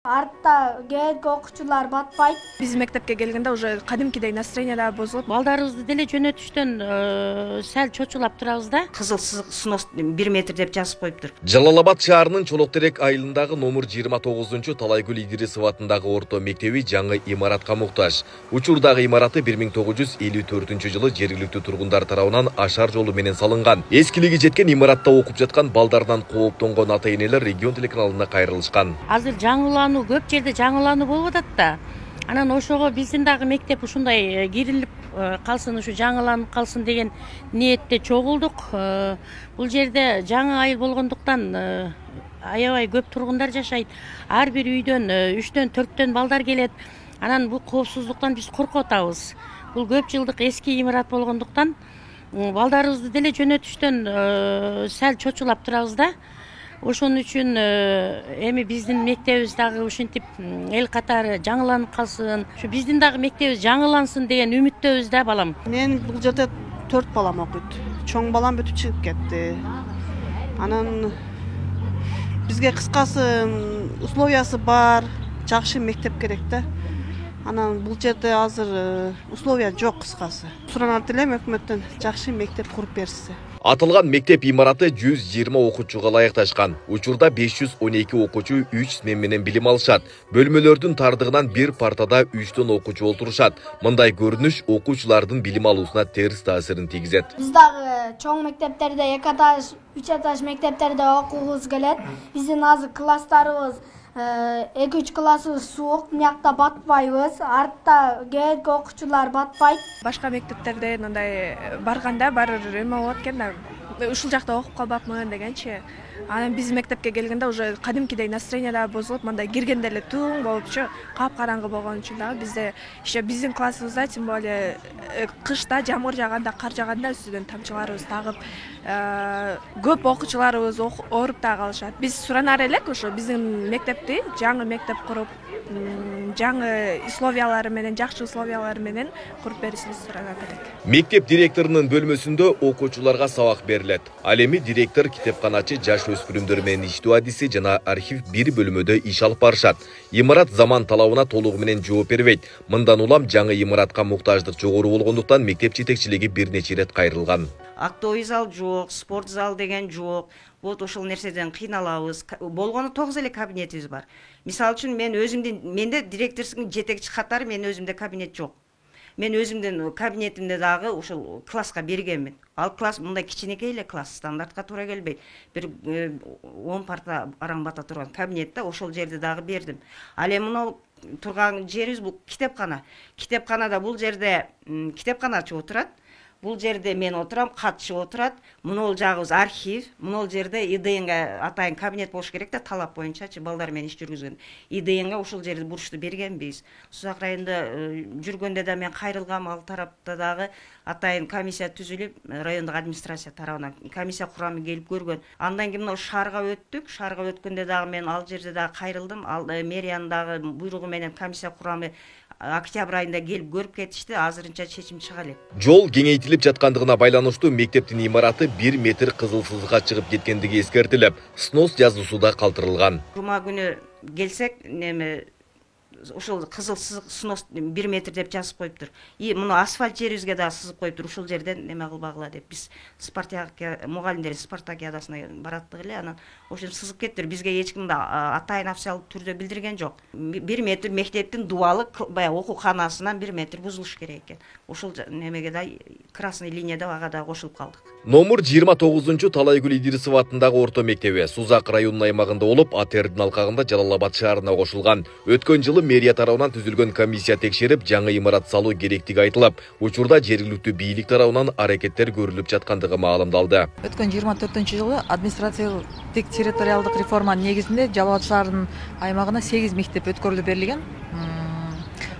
Артта кээинки окуучулар батпайт. Биз мектепке келгенде уже кадимкидей настроение да бозулуп, балдарыбызды деле жөнөтүштөн сәл чочулап турабыз да. Кызыл сызык снос 1 метр деп жазып коюптур. Жалал-Абад шаарынын Чолоктерек айылындагы номер 29 Талайгүл Идирисова атындагы орто мектеби жаңы имаратка муктаж. Учурдагы имараты 1954-жылы жергиликтүү тургундар тарабынан ашар жолу менен салынган. Эскилиги жеткен имаратта окуп жаткан балдардан кооптонгон ата-энелер регион телеканалына кайрылышкан. Азыр жаңылануу көп жерде жаңылануу болуп атат да. Анан ошого биздин дагы мектеп ушундай кирилип калсын, ушу жаңыланып калсын деген ниетте чогулдук. Бул жерде жаңы айыл болгондуктан аябай көп тургундар жашайт. Ар бир үйдөн 3-төн 4төн балдар келет. Анан бул коопсуздуктан биз коркуп атабыз. Бул көп жылдык эски имарат болгондуктан балдарыбызды деле жөнөтүштөн сәл чочулап турабыз да. Ошон үчүн эми биздин мектебибиз дагы ушинтип эл катары жаңыланып калсын, ушу биздин дагы мектебибиз жаңылансын деген үмүттөбүз да, балам. Мен бул жерде 4 балам окуйт. Чоң балам бүтүп чыгып кетти. Анан бизге кыскасы условиясы бар, жакшы мектеп керек да. Анан бул жерде азыр условия жок кыскасы. Суранат элем өкмөттөн жакшы мектеп куруп берсе. Атылган мектеп имараты 120 окуучуга ылайыкташкан. Учурда 512 окуучу 3 смен менен билим алышат. Бөлмөлөрдүн тардыгынан бир партада 3төн окуучу олтурушат. Мындай көрүнүш окуучулардын билим алуусуна терс таасирин тийгизет. Биз дагы чоң мектептерде 2 этаж, 3 этаж мектептерде окугубуз келет. Биздин азыр класстарыбыз 2-3 классыбыз суук, мыякта батпайбыз. Артта кээинки окуучулар батпайт. башка мектептерде мындай барганда барыр эме болот экен да. Ушул жакта окуп калбакмын дегенчи. Анан биз мектепке келгенде уже кадимкидей настроение да бозулуп, мындай киргенде эле туң болупчу, капкараңгы болгон үчүн дагы бизде еще биздин классыбызда тем более кышта жамгыр жааганда, кар жааганда үстүнөн тамчыларыбыз тагып, көп окуучуларыбыз ооруп да калышат. Биз суранар элек ошо биздин мектепти жаңы мектеп куруп, жаңы условиялары менен, жакшы условиялары менен куруп беришин суранат элек. Мектеп директорунун бөлмөсүндө окуучуларга сабак берилет. Ал эми директор, китепканачы, жаш өспүрүмдөр менен иштөө адиси жана архив бир бөлмөдө иш алып барышат. Имарат заман талабына толугу менен жооп бербейт. Мындан улам жаңы имаратка муктаждык жогору болгондуктан мектеп жетекчилиги бир нече ирет кайрылган. Актовый зал жок, спорт зал деген жок. Вот ошол нерседен кыйналабыз. Болгону 9 эле кабинетибиз бар. Мисалы үчүн менде директордун жетекчи катары мен өзүмдө кабинет жок. Мен өзүмдүн кабинетимде дагы ошол класска бергенмин. Ал класс мындай кичинекей эле класс, стандартка туура келбейт. Бир 10 парта араң бата турган кабинетте ошол жерде дагы бердим. Ал эми мына турган жерибиз бул китепкана. Китепканада бул жерде китепканачы отурат. Бул жерде мен отурам, катчы отурат. Мунул жагыбыз архив. Мунул жерде ИДНга атайын кабинет болуш керек да, талап боюнчачы балдар менен иш жүргүзгөн. ИДНга ошол жерде бурушту бергенбиз. Сузак районунда жүргөндө да мен кайрылгам, ал тарапта дагы атайын комиссия түзүлүп, райондук администрация тарабынан комиссия курамы келип көргөн. Андан кийин мына шаарга өттүк. Шаарга өткөндө дагы мен ал жерде дагы кайрылдым. Ал мэриянын дагы буйругу менен комиссия курамы октябрь айында келип көрүп кетишти. Азырынча чечим чыга элек. Жол кеңейтилип жаткандыгына байланыштуу мектептин имараты 1 метр кызыл сызыкка чыгып кеткендиги эскертилип, снос жазуусу да калтырылган. Жума күнү келсек, неме ошол кызыл сызык снос 1 метр деп жазып коюптур. И муну асфальт жерибизге да сызып коюптур. Ушул жерден неме кылбагыла деп биз мугалимдер спартакиадасына бараттык эле, анан ошол сызып кеттир. Бизге эч ким да атайын официалдуу түрдө билдирген жок. 1 метр мектептин дубалы баягы окууканасынан 1 метр бузулуш керек экен. Ошол немеге да красный линияда ага да кошулуп калдык. Номер 29 Талайгүл Идирисова атындагы орто мектеби Сузак районунун аймагында болуп, Атердин алкагында Жалал-Абад шаарына кошулган. Өткөн жылы мэрия тарабынан түзүлгөн комиссия текшерип, жаңы имарат салуу керектиги айтылып, учурда жергиликтүү бийлик тарабынан аракеттер көрүлүп жаткандыгы маалымдалды. Өткөн 24-жылы административдик территориалдык реформанын негизинде Жалал-Абад шаарынын аймагына 8 мектеп өткөрүлүп берилген.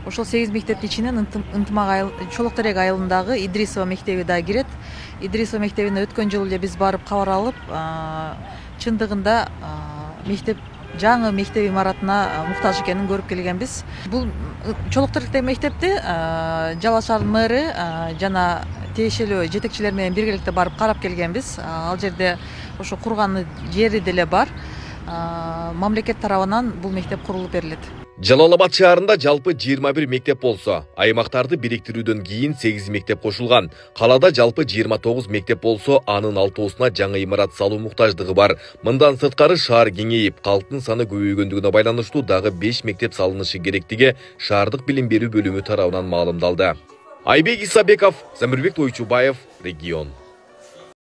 Ошол 8 мектептин ичинен Чолоктерек айылындагы Идрисова мектеби да кирет. Идрисова мектебине өткөн жылы эле биз барып кабар алып, чындыгында мектеп жаңы мектеп имаратына муктаж экенин көрүп келгенбиз. Бул Чолоктеректеги мектепти Жалал шаарынын мэри жана тиешелүү жетекчилер менен биргеликте барып карап келгенбиз. Ал жерде ошо курган жери деле бар. мамлекет тарабынан бул мектеп курулуп берилет. Жалал Абад шаарында жалпы 21 мектеп болсо, аймактарды бириктирүүдөн кийин 8 мектеп кошулган. Калада жалпы 29 мектеп болсо, анын 6-сына жаңы имарат салуу муктаждыгы бар. Мындан сырткары шаар кеңейип, калктын саны көбөйгөндүгүнө байланыштуу дагы 5 мектеп салынышы керектиги шаардык билим берүү бөлүмү тарабынан маалымдалды. Айбек Исабеков, Замирбек Тойчубаев, Регион.